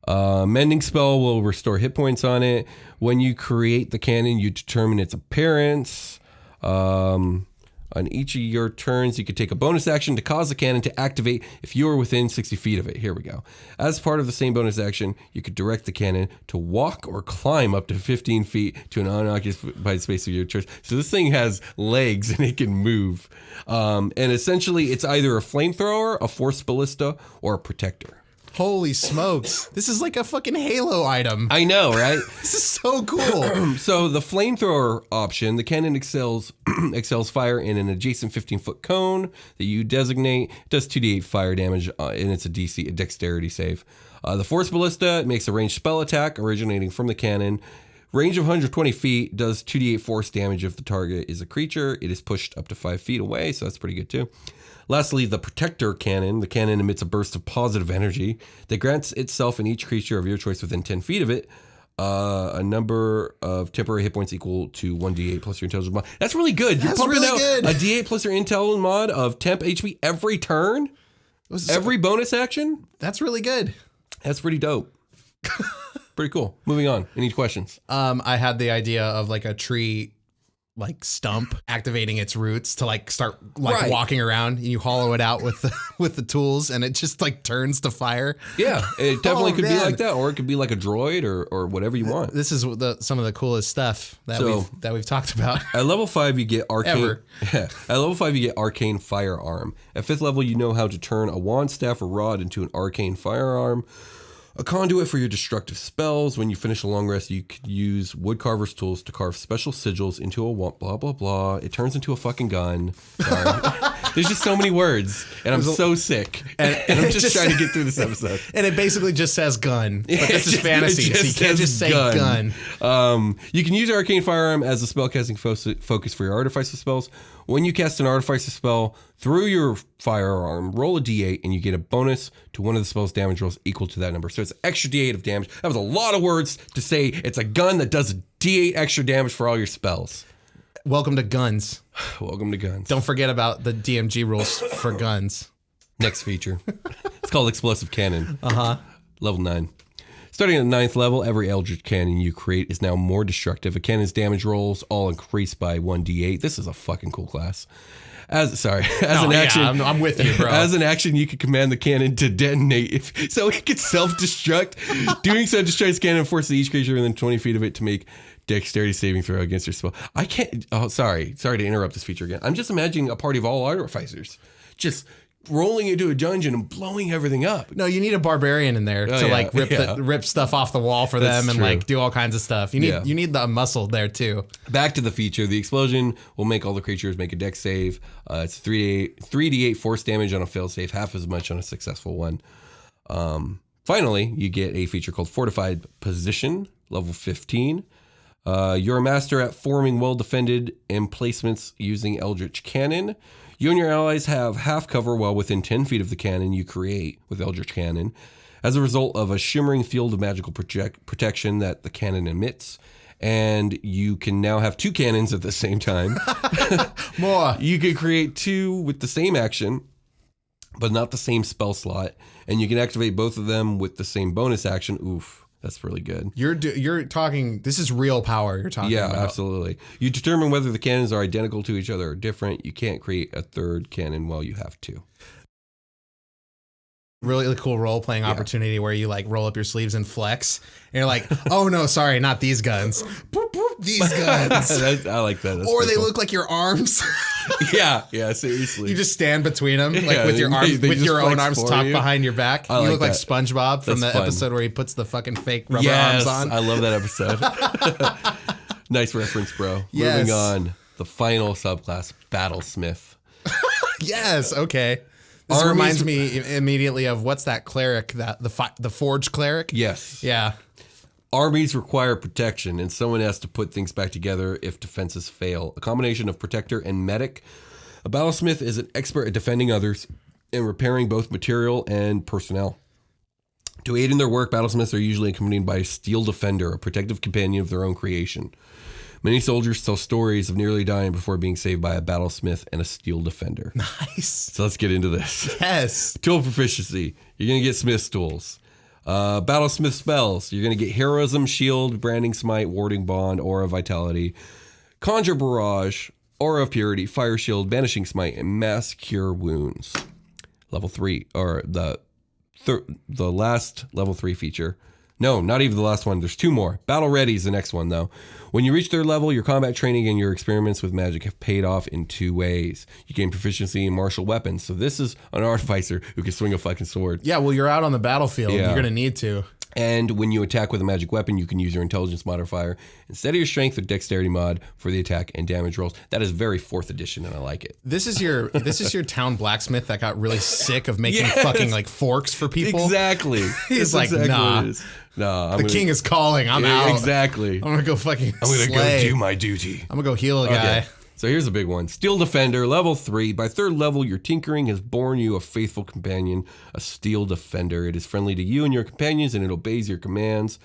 Mending spell will restore hit points on it. When you create the cannon, you determine its appearance. On each of your turns, you could take a bonus action to cause the cannon to activate if you are within 60 feet of it. Here we go. As part of the same bonus action, you could direct the cannon to walk or climb up to 15 feet to an unoccupied space of your choice. So this thing has legs and it can move. And essentially, it's either a flamethrower, a force ballista, or a protector. Holy smokes. This is like a fucking Halo item. I know, right? This is so cool. So the flamethrower option, the cannon excels fire in an adjacent 15-foot cone that you designate. It does 2d8 fire damage, and it's a dexterity save. The force ballista makes a ranged spell attack originating from the cannon. Range of 120 feet, does 2d8 force damage if the target is a creature. It is pushed up to 5 feet away, so that's pretty good too. Lastly, the Protector Cannon. The cannon emits a burst of positive energy that grants itself and each creature of your choice within 10 feet of it a number of temporary hit points equal to 1d8 plus your intelligence mod. That's really good. You're pumping out a d8 plus your intel mod of temp HP every turn? Every bonus action? That's really good. That's pretty dope. Pretty cool. Moving on. Any questions? I had the idea of like a tree like stump activating its roots to like start like walking around, and you hollow it out with the tools, and it just like turns to fire. Yeah, it definitely could be like that, or it could be like a droid or whatever you want. This is some of the coolest stuff that we've talked about. At level 5 you get arcane. At level 5 you get arcane firearm. At 5th level you know how to turn a wand, staff, or rod into an arcane firearm. A conduit for your destructive spells. When you finish a long rest, you could use woodcarver's tools to carve special sigils into a wand, blah, blah, blah. It turns into a fucking gun. Sorry. There's just so many words, and I'm so sick. And I'm just trying to get through this episode. And it basically just says gun, but this is fantasy, so you can't just say gun. You can use Arcane Firearm as a spellcasting focus for your Artificer spells. When you cast an Artificer spell through your firearm, roll a d8, and you get a bonus to one of the spell's damage rolls equal to that number. So it's an extra d8 of damage. That was a lot of words to say. It's a gun that does a d8 extra damage for all your spells. Welcome to guns. Welcome to guns. Don't forget about the DMG rules for guns. Next feature. It's called Explosive Cannon. Level 9. Starting at the 9th level, every Eldritch cannon you create is now more destructive. A cannon's damage rolls all increase by 1d8. This is a fucking cool class. As an action, I'm with you, bro. As an action, you can command the cannon to detonate, so it can self-destruct. Doing so destroys cannon, forces each creature within 20 feet of it to make dexterity saving throw against your spell. I can't. Oh, sorry to interrupt this feature again. I'm just imagining a party of all Artificers just rolling into a dungeon and blowing everything up. No, you need a barbarian in there to rip stuff off the wall for them and like do all kinds of stuff. You need the muscle there too. Back to the feature. The explosion will make all the creatures make a dex save. It's 3d8 force damage on a failed save, half as much on a successful one. Finally, you get a feature called Fortified Position, level 15. You're a master at forming well-defended emplacements using Eldritch Cannon. You and your allies have half cover while within 10 feet of the cannon you create with Eldritch Cannon as a result of a shimmering field of magical protection that the cannon emits. And you can now have 2 cannons at the same time. More. You can create 2 with the same action, but not the same spell slot. And you can activate both of them with the same bonus action. Oof. That's really good. You're talking, this is real power you're talking about. Yeah, absolutely. You determine whether the cannons are identical to each other or different. You can't create a third cannon while you have 2. Really cool role-playing opportunity where you like roll up your sleeves and flex. And you're like, oh no, sorry, not these guns. Boop, boop, these guns. I like that. That's or they look like your arms. Yeah, seriously. You just stand between them, like with your arms, with your own arms tucked behind your back. You look like SpongeBob from the episode where he puts the fucking fake rubber arms on. I love that episode. Nice reference, bro. Yes. Moving on. The final subclass, Battlesmith. Yes, okay. This reminds me immediately of what's that cleric, the Forge cleric? Yes. Yeah. Armies require protection, and someone has to put things back together if defenses fail. A combination of protector and medic. A battlesmith is an expert at defending others and repairing both material and personnel. To aid in their work, battlesmiths are usually accompanied by a steel defender, a protective companion of their own creation. Many soldiers tell stories of nearly dying before being saved by a battlesmith and a steel defender. Nice. So let's get into this. Yes. Tool proficiency. You're going to get smith's tools. Battlesmith spells. You're going to get heroism, shield, branding smite, warding bond, aura vitality, conjure barrage, aura of purity, fire shield, banishing smite, and mass cure wounds. Level 3, or the last level 3 feature, No, not even the last one. There's 2 more. Battle Ready is the next one, though. When you reach 3rd level, your combat training and your experiments with magic have paid off in 2 ways. You gain proficiency in martial weapons. So this is an artificer who can swing a fucking sword. Yeah, well, you're out on the battlefield. Yeah. You're going to need to. And when you attack with a magic weapon, you can use your intelligence modifier instead of your strength or dexterity mod for the attack and damage rolls. That is very 4th edition, and I like it. This is your town blacksmith that got really sick of making fucking like forks for people. Exactly. He's like, exactly nah. The king is calling. I'm out. Exactly. I'm gonna go fucking. I'm gonna go do my duty. I'm gonna go heal a guy. So here's a big one. Steel Defender, level 3. By 3rd level, your tinkering has born you a faithful companion, a Steel Defender. It is friendly to you and your companions, and it obeys your commands.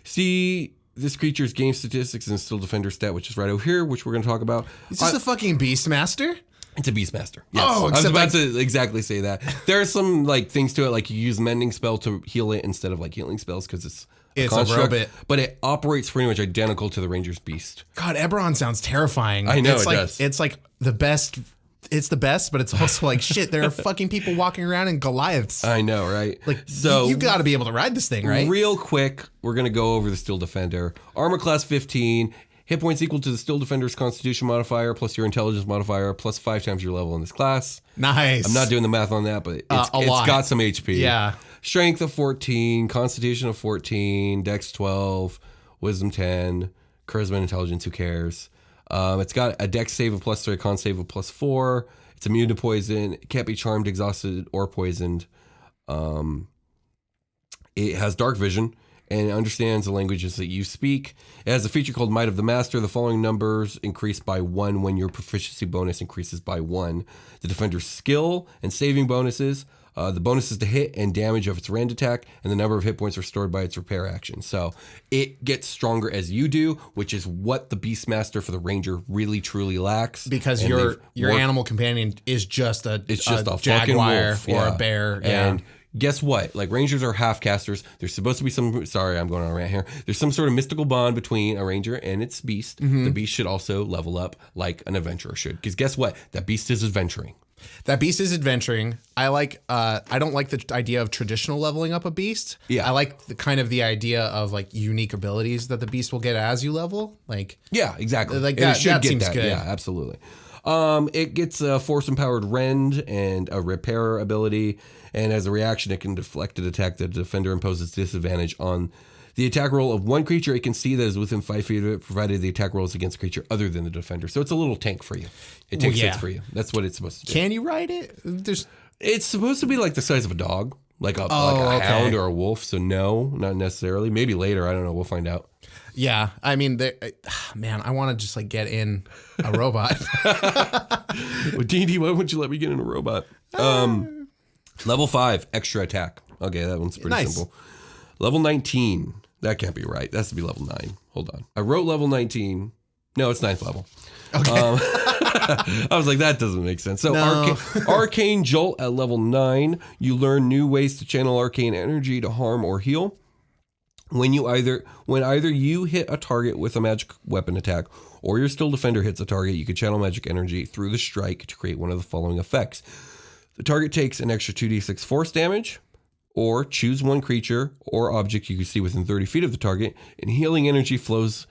See this creature's game statistics and Steel Defender stat, which is right over here, which we're going to talk about. Is this a fucking Beastmaster? It's a Beastmaster. Yes. Oh, I was about to exactly say that. There are some like things to it, like you use Mending Spell to heal it instead of like healing spells because it's a robot, but it operates pretty much identical to the Ranger's Beast. God, Eberron sounds terrifying. I know it does. It's like the best. It's the best, but it's also like shit. There are fucking people walking around in Goliaths. I know, right? Like, so you got to be able to ride this thing, right? Real quick, we're gonna go over the Steel Defender. Armor class 15. Hit points equal to the Steel Defender's Constitution modifier plus your Intelligence modifier plus 5 times your level in this class. Nice. I'm not doing the math on that, but it's got some HP. Yeah. Strength of 14, Constitution of 14, Dex 12, Wisdom 10, Charisma and Intelligence, who cares? It's got a Dex save of +3, a Con save of +4. It's immune to poison. It can't be charmed, exhausted, or poisoned. It has dark vision and understands the languages that you speak. It has a feature called Might of the Master. The following numbers increase by 1 when your proficiency bonus increases by 1. The defender's skill and saving bonuses, the bonuses to hit and damage of its rend attack, and the number of hit points restored by its repair action. So it gets stronger as you do, which is what the Beastmaster for the Ranger really truly lacks. Because your animal companion is just a jaguar or a bear. Yeah. And guess what? Like, Rangers are half casters. There's supposed to be some, sorry, I'm going on a rant here. There's some sort of mystical bond between a Ranger and its beast. Mm-hmm. The beast should also level up like an adventurer should. Because guess what? That beast is adventuring. That beast is adventuring. I don't like the idea of traditional leveling up a beast. Yeah. I like the idea of like unique abilities that the beast will get as you level. Like, yeah, exactly. Like that seems good. Yeah, absolutely. It gets a force empowered rend and a repair ability. And as a reaction, it can deflect an attack that the defender imposes disadvantage on the attack roll of one creature it can see that is within 5 feet of it, provided the attack roll is against a creature other than the defender. So it's a little tank for you. It takes hits for you. That's what it's supposed to do. Can you ride it? It's supposed to be like the size of a dog, like a hound or a wolf. So no, not necessarily. Maybe later. I don't know. We'll find out. Yeah, I mean, man, I want to just like get in a robot. Well, D&D, why wouldn't you let me get in a robot? Level 5, extra attack. Okay, that one's pretty simple. Level 19. That can't be right. That has to be level 9. Hold on. I wrote level 19. No, it's 9th level. Okay. I was like, that doesn't make sense. So no. Arcane Jolt at level 9. You learn new ways to channel arcane energy to harm or heal. When either you hit a target with a magic weapon attack or your Steel Defender hits a target, you can channel magic energy through the strike to create one of the following effects. The target takes an extra 2d6 force damage, or choose one creature or object you can see within 30 feet of the target, and healing energy flows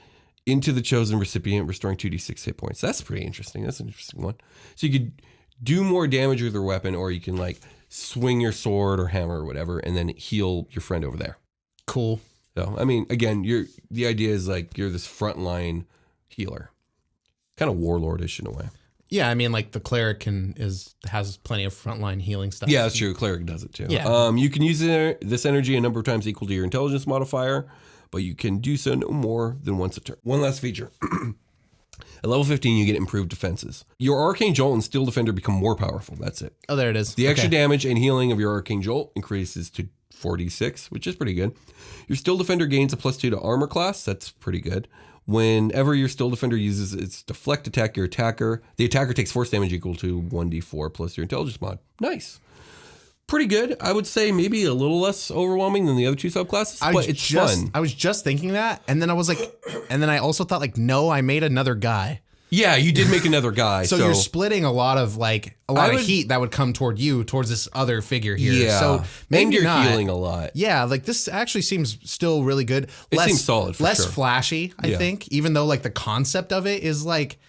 into the chosen recipient, restoring 2d6 hit points. That's pretty interesting. That's an interesting one. So you could do more damage with your weapon, or you can like swing your sword or hammer or whatever, and then heal your friend over there. Cool. So, I mean, again, the idea is like you're this frontline healer. Kind of warlordish in a way. Yeah, I mean, like the cleric has plenty of frontline healing stuff. Yeah, that's true. Cleric does it too. Yeah. You can use this energy a number of times equal to your intelligence modifier, but you can do so no more than once a turn. One last feature. At level 15, you get improved defenses. Your Arcane Jolt and Steel Defender become more powerful. That's it. Oh, there it is. The extra damage and healing of your Arcane Jolt increases to 4d6, which is pretty good. Your Steel Defender gains a +2 to armor class. That's pretty good. Whenever your Steel Defender uses its deflect attack, the attacker takes force damage equal to 1d4 plus your intelligence mod. Nice. Pretty good. I would say maybe a little less overwhelming than the other two subclasses, but it's fun. I was just thinking that, and then I was like, and then I also thought like, no, I made another guy. Yeah, you did make another guy. So you're splitting a lot of heat that would come toward you towards this other figure here. Yeah. So maybe and you're not. healing a lot. Yeah, like this actually seems still really good. It seems solid for less sure. flashy, I think, even though like the concept of it is like,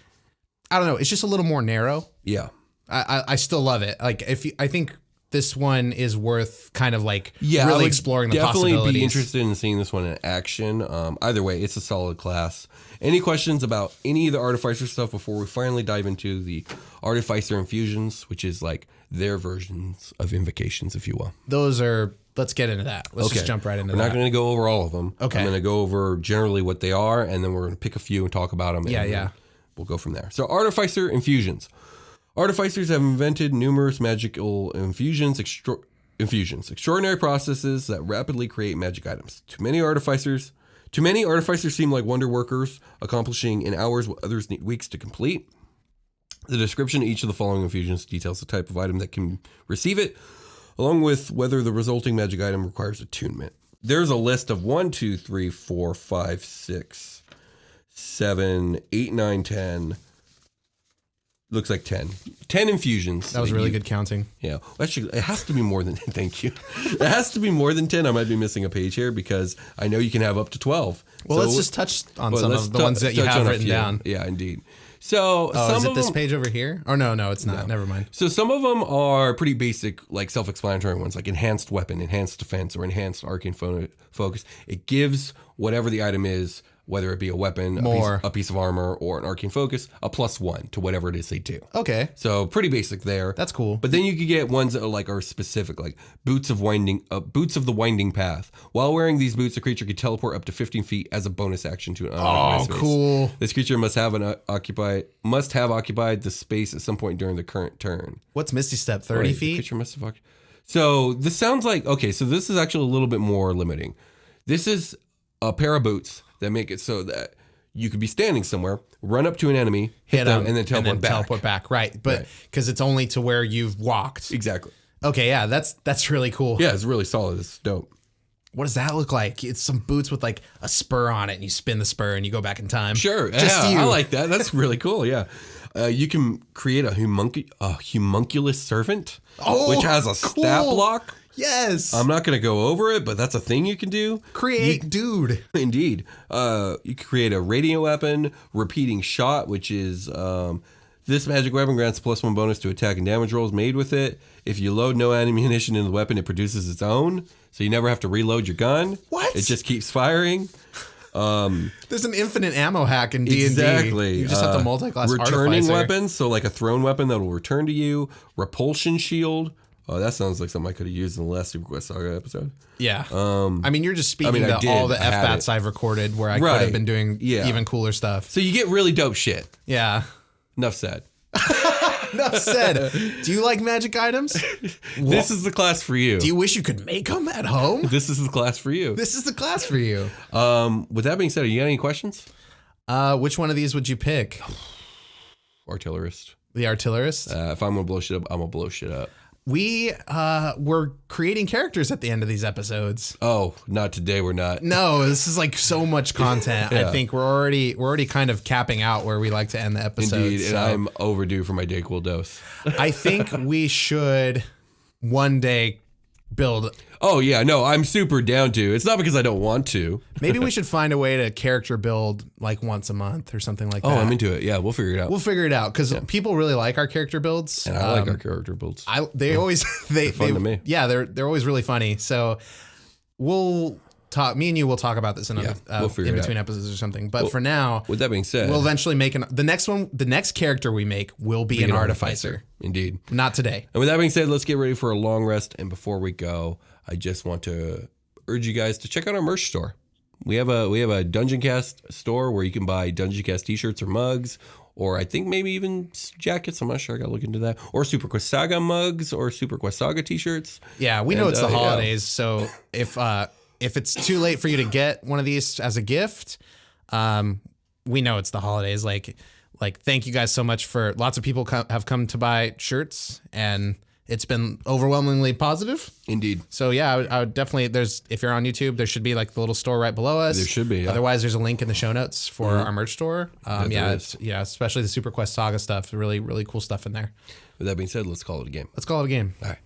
I don't know, it's just a little more narrow. Yeah. I still love it. Like I think this one is worth kind of like I really would exploring the definitely possibilities. be interested in seeing this one in action. Either way, it's a solid class. Any questions about any of the Artificer stuff before we finally dive into the Artificer Infusions, which is like their versions of Invocations, if you will? Let's get into that. Let's just jump right into that. We're not going to go over all of them. Okay. I'm going to go over generally what they are, and then we're going to pick a few and talk about them. Yeah. We'll go from there. So Artificer Infusions. Artificers have invented numerous magical infusions, extraordinary processes that rapidly create magic items. To many artificers seem like wonder workers, accomplishing in hours what others need weeks to complete. The description of each of the following infusions details the type of item that can receive it, along with whether the resulting magic item requires attunement. There's a list of 1, 2, 3, 4, 5, 6, 7, 8, 9, 10. Looks like 10 infusions. That was really good counting. Yeah. Actually, it has to be more than, thank you. It has to be more than 10. I might be missing a page here because I know you can have up to 12. Well, let's just touch on some of the ones that you have written down. Yeah, indeed. So is it this page over here? Or no, it's not. No. Never mind. So some of them are pretty basic, like self-explanatory ones, like enhanced weapon, enhanced defense, or enhanced arcane focus. It gives whatever the item is, whether it be a weapon, a piece of armor, or an arcane focus, a +1 to whatever it is they do. Okay. So pretty basic there. That's cool. But then you could get ones that are specific, like boots of the winding path. While wearing these boots, a creature can teleport up to 15 feet as a bonus action to an unoccupied space. Cool. This creature must have occupied the space at some point during the current turn. What's Misty Step? 30 feet? The creature must have So this sounds like, okay, so this is actually a little bit more limiting. This is a pair of boots that make it so that you could be standing somewhere, run up to an enemy, hit them, and then teleport back. Right. But because it's only to where you've walked. Exactly. Okay, yeah, that's really cool. Yeah, it's really solid. It's dope. What does that look like? It's some boots with like a spur on it, and you spin the spur and you go back in time. Sure. I like that. That's really cool. Yeah. You can create a homunculus servant, which has a stat block. Yes. I'm not going to go over it, but that's a thing you can do. Dude. Indeed. You can create a radio weapon, repeating shot, which is this magic weapon grants +1 bonus to attack and damage rolls made with it. If you load no ammunition in the weapon, it produces its own. So you never have to reload your gun. What? It just keeps firing. There's an infinite ammo hack in D&D. Exactly. You just have to multi-class returning Artificer. weapons, so like a thrown weapon that will return to you. Repulsion shield. Oh, that sounds like something I could have used in the last Super Quest Saga episode. Yeah. I mean, you're just speaking to all the FBATs I've recorded where I could have been doing even cooler stuff. So you get really dope shit. Yeah. Enough said. Enough said. Do you like magic items? This is the class for you. Do you wish you could make them at home? This is the class for you. This is the class for you. With that being said, you got any questions? Which one of these would you pick? Artillerist. The Artillerist? If I'm going to blow shit up, I'm going to blow shit up. We were creating characters at the end of these episodes. Oh, not today. We're not. No, this is like so much content. I think we're already kind of capping out where we like to end the episode. Indeed, and I'm overdue for my Dayquil dose. I think we should one day build. Oh yeah, no, I'm super down to. It's not because I don't want to. Maybe we should find a way to character build like once a month or something like that. Oh, I'm into it. Yeah, we'll figure it out. We'll figure it out because people really like our character builds. And I like our character builds. They're fun to me. Yeah, they're always really funny. So we'll talk. Me and you will talk about this in between episodes or something. But for now, with that being said, we'll eventually make the next character we make will be an Artificer. Indeed. Not today. And with that being said, let's get ready for a long rest. And before we go, I just want to urge you guys to check out our merch store. We have a Dungeoncast store where you can buy Dungeoncast t-shirts or mugs, or I think maybe even jackets. I'm not sure. I got to look into that. Or Super Quest Saga mugs or Super Quest Saga t-shirts. Yeah, we know it's the holidays, so if it's too late for you to get one of these as a gift, we know it's the holidays. Like thank you guys so much for lots of people have come to buy shirts, and it's been overwhelmingly positive. Indeed. So yeah, I would definitely, if you're on YouTube, there should be like the little store right below us. There should be, yeah. Otherwise, there's a link in the show notes for our merch store. Yeah, especially the Super Quest Saga stuff. Really, really cool stuff in there. With that being said, let's call it a game. Let's call it a game. All right.